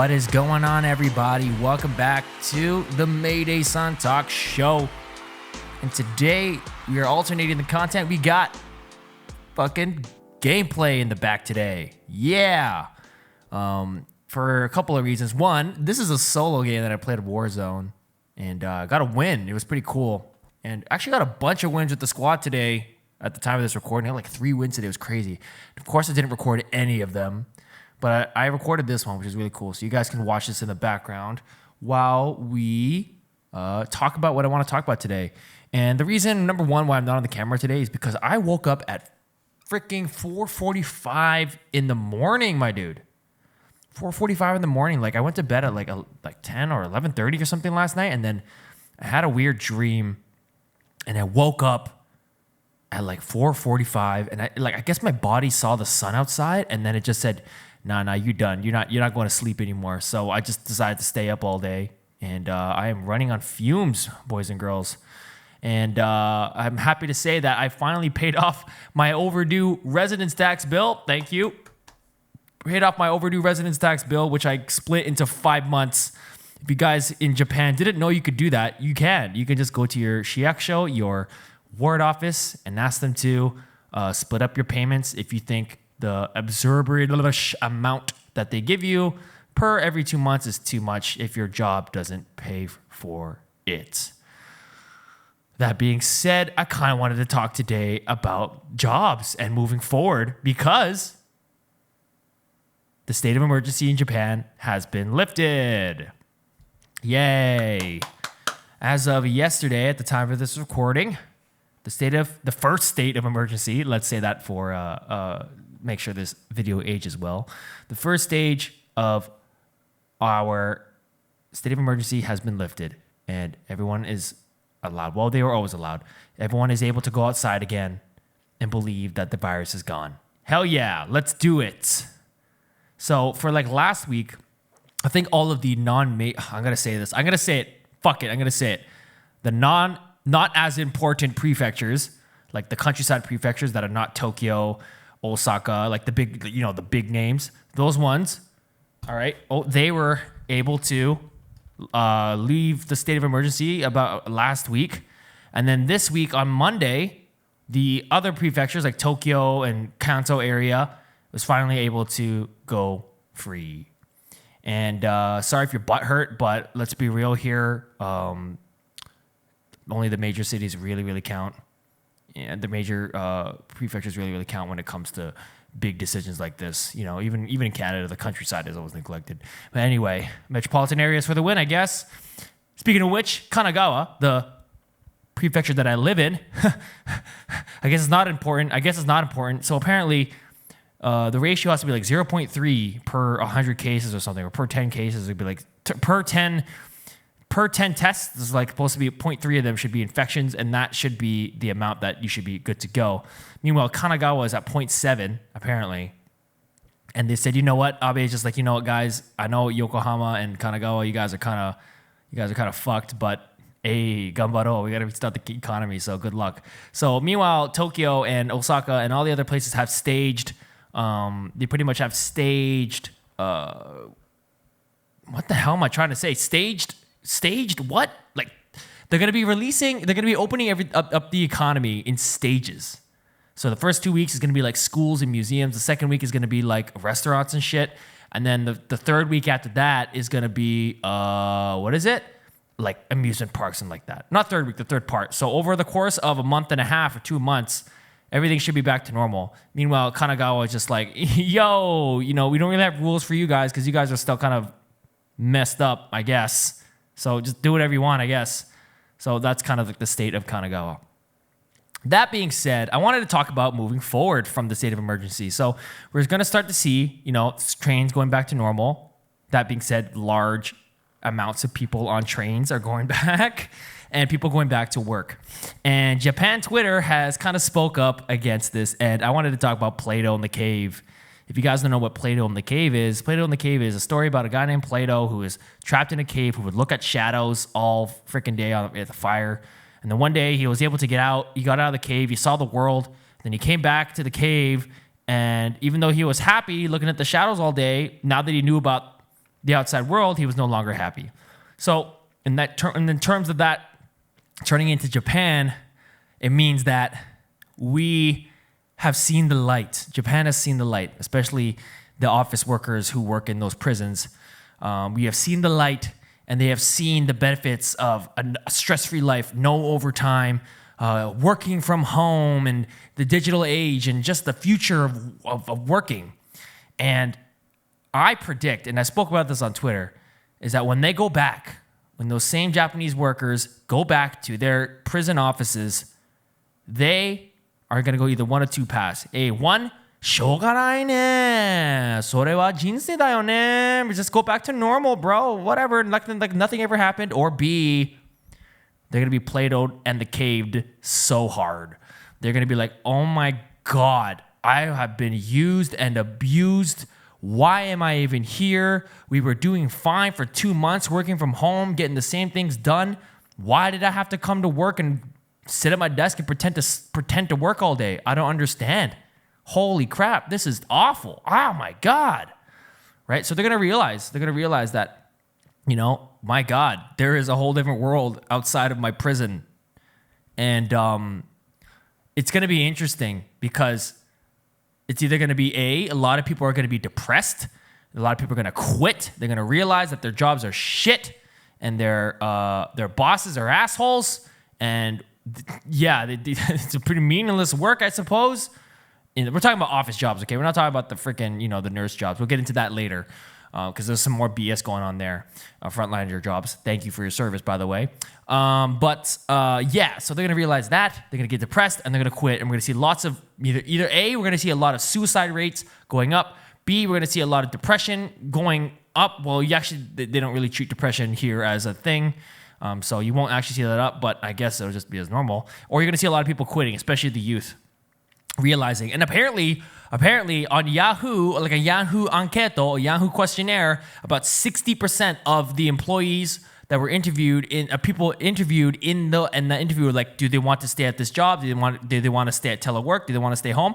What is going on, everybody? Welcome back to the Maydaysan Talk Show. And today, we are alternating the content. We got fucking gameplay in the back today. Yeah. For a couple of reasons. One, this is a solo game that I played at Warzone. And got a win. It was pretty cool. And actually got a bunch of wins with the squad today at the time of this recording. I had like 3 wins today. It was crazy. Of course, I didn't record any of them. But I recorded this one, which is really cool. So you guys can watch this in the background while we talk about what I want to talk about today. And the reason, number one, why I'm not on the camera today is because I woke up at freaking 4:45 in the morning, my dude. 4:45 in the morning. Like, I went to bed at like 10 or 11:30 or something last night. And then I had a weird dream. And I woke up at like 4:45. And I guess my body saw the sun outside. And then it just said, nah, you're done. You're not going to sleep anymore. So I just decided to stay up all day. And I am running on fumes, boys and girls. And I'm happy to say that I finally paid off my overdue residence tax bill. Thank you. Paid off my overdue residence tax bill, which I split into 5 months. If you guys in Japan didn't know you could do that, you can. You can just go to your shiakusho, your ward office, and ask them to split up your payments if you think the absurd amount that they give you per every 2 months is too much if your job doesn't pay for it. That being said, I kind of wanted to talk today about jobs and moving forward because the state of emergency in Japan has been lifted. Yay. As of yesterday, at the time of this recording, the first state of emergency, let's say that for make sure this video ages well. The first stage of our state of emergency has been lifted and everyone is allowed. Well, they were always allowed. Everyone is able to go outside again and believe that the virus is gone. Hell yeah, let's do it. So for like last week, I think all of the I'm going to say this. I'm going to say it. Fuck it. I'm going to say it. The not as important prefectures, like the countryside prefectures that are not Tokyo, Osaka, like the big names, those ones, all right, they were able to leave the state of emergency about last week. And then this week on Monday, the other prefectures like Tokyo and Kanto area was finally able to go free. And sorry if your butt hurt, but let's be real here. Only the major cities really, really count. And the major prefectures really, really count when it comes to big decisions like this. You know, even in Canada, the countryside is always neglected. But anyway, metropolitan areas for the win, I guess. Speaking of which, Kanagawa, the prefecture that I live in, I guess it's not important. So apparently, the ratio has to be like 0.3 per 100 cases or something, or per 10 cases. It'd be like per 10 tests, there's like supposed to be 0.3 of them should be infections, and that should be the amount that you should be good to go. Meanwhile, Kanagawa is at 0.7 apparently, and they said, you know what? Abe is just like, you know what, guys? I know Yokohama and Kanagawa, you guys are kind of fucked, but hey, ganbaro, we got to restart the economy. So good luck. So meanwhile, Tokyo and Osaka and all the other places have staged. They pretty much have staged. What the hell am I trying to say? Staged what? Like they're gonna be opening up the economy in stages. So the first 2 weeks is gonna be like schools and museums. The second week is gonna be like restaurants and shit. And then the third week after that is gonna be what is it? Like amusement parks and like that. Not third week, the third part. So over the course of a month and a half or 2 months, everything should be back to normal. Meanwhile, Kanagawa is just like, yo, we don't really have rules for you guys because you guys are still kind of messed up, I guess. So just do whatever you want, I guess. So that's kind of like the state of Kanagawa. That being said, I wanted to talk about moving forward from the state of emergency. So we're going to start to see, trains going back to normal. That being said, large amounts of people on trains are going back and people going back to work. And Japan Twitter has kind of spoke up against this. And I wanted to talk about Plato and the Cave. If you guys don't know what Plato and the Cave is a story about a guy named Plato who is trapped in a cave who would look at shadows all freaking day at the fire. And then one day he was able to get out. He got out of the cave. He saw the world. Then he came back to the cave. And even though he was happy looking at the shadows all day, now that he knew about the outside world, he was no longer happy. So in terms of that turning into Japan, it means that we have seen the light. Japan has seen the light, especially the office workers who work in those prisons. We have seen the light, and they have seen the benefits of a stress-free life, no overtime, working from home, and the digital age, and just the future of working. And I predict, and I spoke about this on Twitter, is that when they go back, when those same Japanese workers go back to their prison offices, they are going to go either one or two paths. One, しょうがないね。それは人生だよね. Just go back to normal, bro. Whatever. Like nothing ever happened. Or B, they're going to be Platoed and the caved so hard. They're going to be like, oh my God, I have been used and abused. Why am I even here? We were doing fine for 2 months, working from home, getting the same things done. Why did I have to come to work and sit at my desk and pretend to work all day? I don't understand. Holy crap, this is awful. Oh my God. Right? So they're going to realize that, my God, there is a whole different world outside of my prison. And it's going to be interesting because it's either going to be a lot of people are going to be depressed. A lot of people are going to quit. They're going to realize that their jobs are shit and their bosses are assholes. And it's a pretty meaningless work, I suppose. We're talking about office jobs, okay? We're not talking about the freaking, the nurse jobs. We'll get into that later because there's some more BS going on there. Frontliner jobs. Thank you for your service, by the way. So they're going to realize that. They're going to get depressed and they're going to quit. And we're going to see lots of either A, we're going to see a lot of suicide rates going up. B, we're going to see a lot of depression going up. Well, they don't really treat depression here as a thing. So you won't actually see that up, but I guess it'll just be as normal. Or you're going to see a lot of people quitting, especially the youth. Realizing, and apparently on Yahoo, like a Yahoo Enquete, a Yahoo questionnaire, about 60% of the employees that were interviewed people interviewed in the interview were like, do they want to stay at this job? Do they want to stay at telework? Do they want to stay home?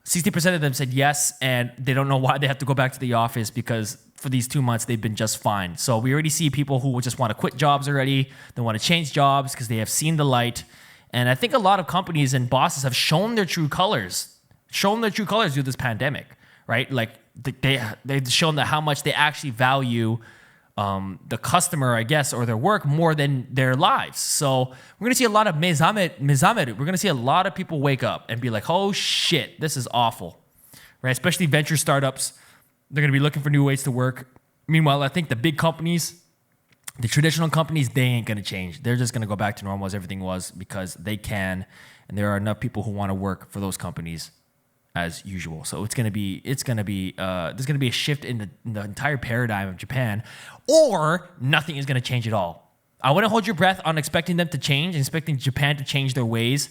60% of them said yes, and they don't know why they have to go back to the office because for these 2 months they've been just fine. So we already see people who just want to quit jobs already. They want to change jobs because they have seen the light. And I think a lot of companies and bosses have shown their true colors through this pandemic, right? Like they've shown that how much they actually value the customer, I guess, or their work more than their lives. So we're going to see a lot of mezameru. We're going to see a lot of people wake up and be like, oh shit, this is awful, right? Especially venture startups. They're going to be looking for new ways to work. Meanwhile, I think the big companies, the traditional companies, they ain't going to change. They're just going to go back to normal as everything was because they can, and there are enough people who want to work for those companies as usual. So there's going to be a shift in the entire paradigm of Japan, or nothing is going to change at all. I wouldn't hold your breath on expecting them to change, expecting Japan to change their ways,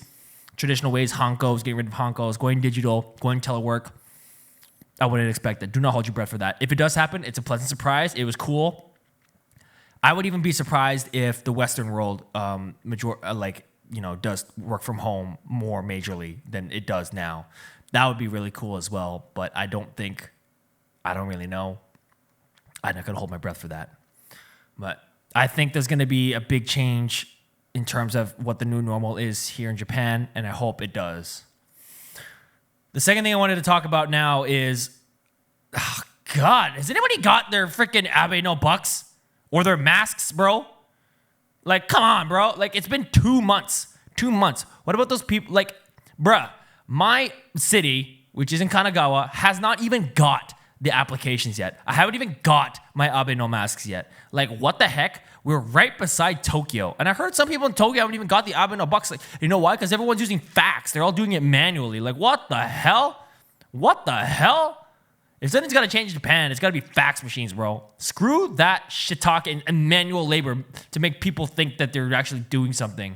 traditional ways, hankos, getting rid of hankos, going digital, going telework. I wouldn't expect that. Do not hold your breath for that. If it does happen, it's a pleasant surprise. It was cool. I would even be surprised if the Western world, does work from home more majorly than it does now. That would be really cool as well. But I don't really know. I'm not going to hold my breath for that. But I think there's going to be a big change in terms of what the new normal is here in Japan, and I hope it does. The second thing I wanted to talk about now is, God, has anybody got their freaking Abe no bucks? Or their masks, bro? Like, come on, bro. Like, it's been 2 months. 2 months. What about those people? Like, bruh, my city, which is in Kanagawa, has not even got the applications yet. I haven't even got my Abe no masks yet. Like, what the heck? We're right beside Tokyo. And I heard some people in Tokyo haven't even got the Abe no bucks. Like, you know why? Because everyone's using fax. They're all doing it manually. Like, what the hell? What the hell? If something's got to change in Japan, it's got to be fax machines, bro. Screw that shit talk and manual labor to make people think that they're actually doing something.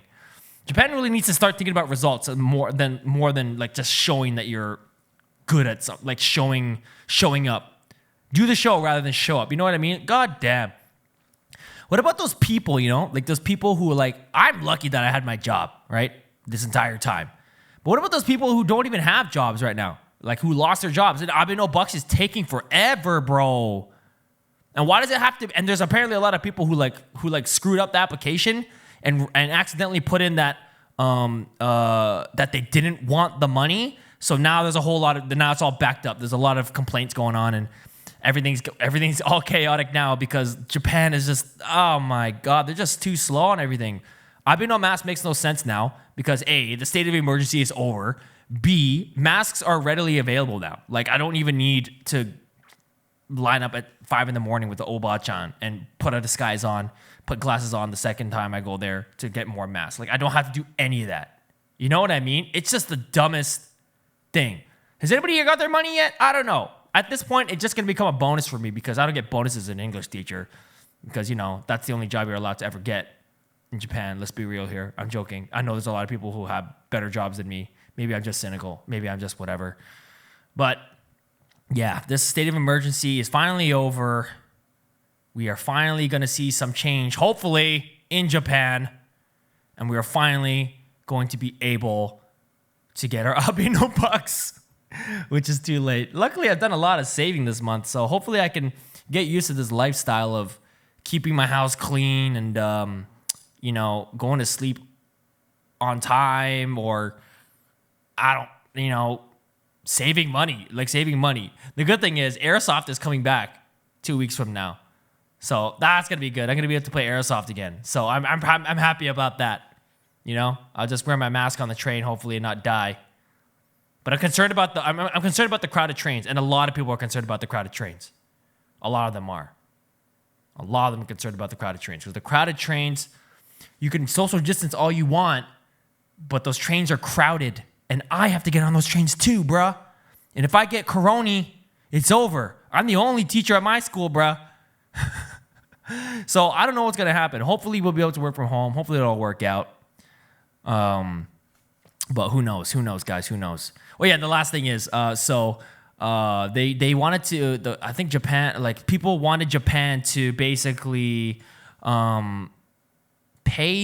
Japan really needs to start thinking about results more than like just showing that you're good at something, like showing up. Do the show rather than show up. You know what I mean? God damn. What about those people, like those people who are like, I'm lucky that I had my job, right? This entire time. But what about those people who don't even have jobs right now? Like who lost their jobs? And Abe no bucks is taking forever, bro. And why does it have to? And there's apparently a lot of people who screwed up the application and accidentally put in that that they didn't want the money. So now there's a whole lot of, now it's all backed up. There's a lot of complaints going on, and everything's all chaotic now because Japan is just, oh my God, they're just too slow on everything. I've no mask makes no sense now because A, the state of emergency is over. B, masks are readily available now. Like, I don't even need to line up at 5 a.m. with the Obachan and put a disguise on, put glasses on the second time I go there to get more masks. Like, I don't have to do any of that. You know what I mean? It's just the dumbest thing. Has anybody here got their money yet? I don't know. At this point, it's just going to become a bonus for me because I don't get bonuses as an English teacher because, you know, that's the only job you're allowed to ever get in Japan. Let's be real here. I'm joking. I know there's a lot of people who have better jobs than me. Maybe I'm just cynical. Maybe I'm just whatever. But yeah, this state of emergency is finally over. We are finally going to see some change, hopefully, in Japan. And we are finally going to be able to get our Abino bucks, which is too late. Luckily, I've done a lot of saving this month, so hopefully I can get used to this lifestyle of keeping my house clean and, you know, going to sleep on time, or saving money. The good thing is Airsoft is coming back 2 weeks from now. So that's going to be good. I'm going to be able to play Airsoft again. So I'm happy about that. You know, I'll just wear my mask on the train, hopefully, and not die. But I'm concerned about I'm concerned about the crowded trains, and a lot of people are concerned about the crowded trains. A lot of them are. A lot of them are concerned about the crowded trains because the crowded trains, you can social distance all you want, but those trains are crowded, and I have to get on those trains too, bruh. And if I get corona, it's over. I'm the only teacher at my school, bruh. So I don't know what's gonna happen. Hopefully we'll be able to work from home. Hopefully it'll all work out. But who knows? Who knows, guys? Who knows? Well, yeah, the last thing is, they wanted to, I think Japan, like people wanted Japan to basically pay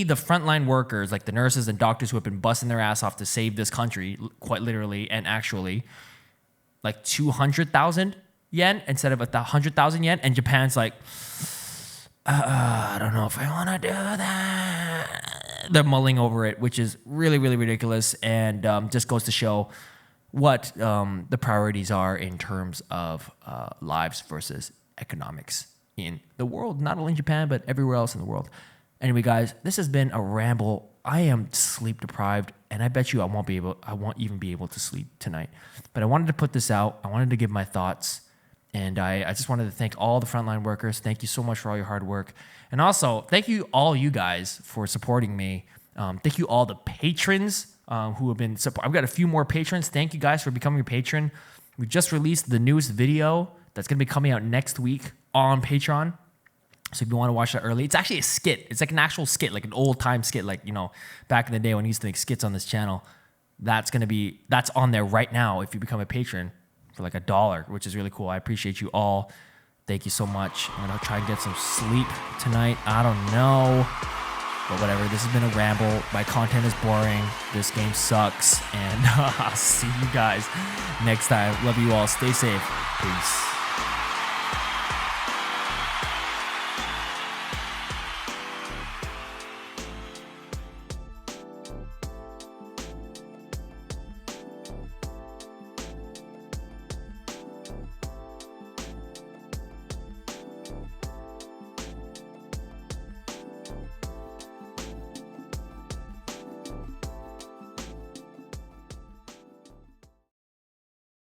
the frontline workers, like the nurses and doctors who have been busting their ass off to save this country, quite literally and actually, like 200,000 yen instead of 100,000 yen. And Japan's like, I don't know if I want to do that. They're mulling over it, which is really, really ridiculous, and just goes to show what the priorities are in terms of lives versus economics in the world, not only in Japan, but everywhere else in the world. Anyway, guys, this has been a ramble. I am sleep deprived, and I bet you I won't even be able to sleep tonight. But I wanted to put this out. I wanted to give my thoughts. And I just wanted to thank all the frontline workers. Thank you so much for all your hard work. And also, thank you all you guys for supporting me. Thank you all the patrons who have been support. I've got a few more patrons. Thank you guys for becoming a patron. We just released the newest video that's going to be coming out next week on Patreon. So if you want to watch that early, it's actually a skit. It's like an actual skit, like an old time skit, like, you know, back in the day when I used to make skits on this channel. That's on there right now if you become a patron for like $1, which is really cool. I appreciate you all. Thank you so much. I'm going to try and get some sleep tonight. I don't know. But whatever. This has been a ramble. My content is boring. This game sucks. And I'll see you guys next time. Love you all. Stay safe. Peace.